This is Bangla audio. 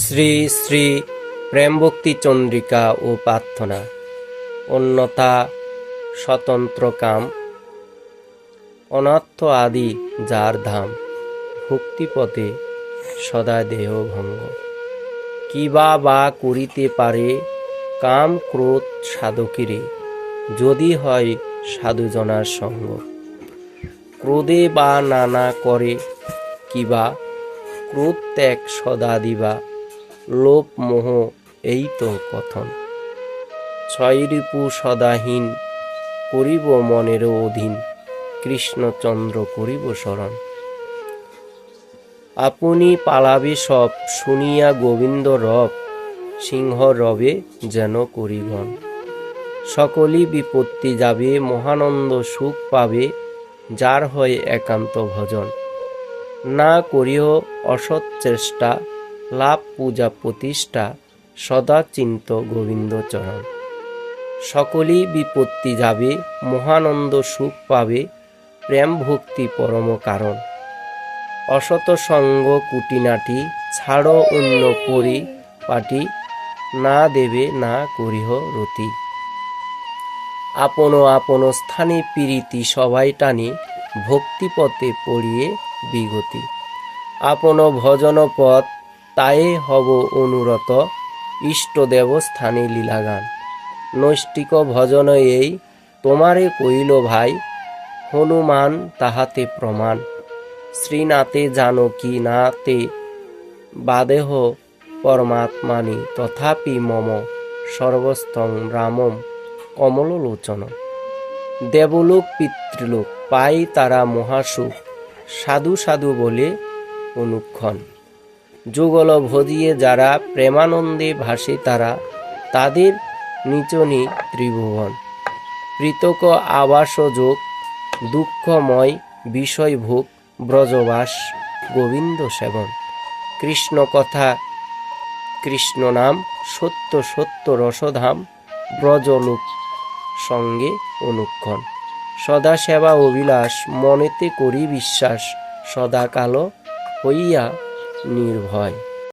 শ্রী শ্রী প্রেমভক্তি চন্দ্রিকা ও প্রার্থনা। অন্যথা স্বতন্ত্র কাম, অনাত্ম আদি যার ধাম, ভক্তিপথে সদা দেহ ভঙ্গ। কিবা বা করিতে পারে কাম ক্রোধ সাধকেরে, যদি হয় সাধুজনার সঙ্গ। ক্রোধে বা নানা করে কিবা, ক্রোধ ত্যাগ সদা দিবা, লোভ মোহ এই তো কথন। ছয় রিপু সদাহীন, করিব মনের অধীন, কৃষ্ণচন্দ্র করিব শরণ। আপনি পালাবে সব, শুনিয়া গোবিন্দ রব, সিংহ রবে যেন করিগণ। সকলই বিপত্তি যাবে, মহানন্দ সুখ পাবে, যার হয় একান্ত ভজন। না করিহ অসৎ চেষ্টা, লাভ পূজা প্রতিষ্ঠা, সদা চিন্ত গোবিন্দ চরণ। সকলই বিপত্তি যাবে, মহানন্দ সুখ পাবে, প্রেম ভক্তি পরম কারণ। অসত সঙ্গ কুটিনাটি, ছাড়ো অন্য পরিপাটি, না দেবে না করিহ রতি। আপন আপন স্থানে প্রীতি সবাই টানি, ভক্তিপথে পড়িয়ে বিগতি। আপন ভজন পথ তায়ে হব অনুরত, ইষ্টদেব স্থানে লীলাগান। নৈষ্টিক ভজন এই তোমারে কইল ভাই, হনুমান তাহাতে প্রমাণ। শ্রীনাথে জানকী নাতে বাদেহ পরমাত্মানি, তথাপি মম সর্বস্থং রামম কমললোচন। দেবলোক পিতৃলোক পাই তারা মহাসুখ, সাধু সাধু বলে অনুক্ষণ। যুগল ভজিয়ে যারা প্রেমানন্দে ভাসে তারা, তাদের নিচনি ত্রিভুবন। পৃথক আবাস যোগ, দুঃখময় বিষয় ভোগ, ব্রজবাস গোবিন্দ সেবন। কৃষ্ণ কথা কৃষ্ণ নাম, সত্য সত্য রসধাম, ব্রজলোক সঙ্গে অনুক্ষণ। সদা সেবা অভিলাষ, মনেতে করি বিশ্বাস, সদা কাল হইয়া নির্ভয়।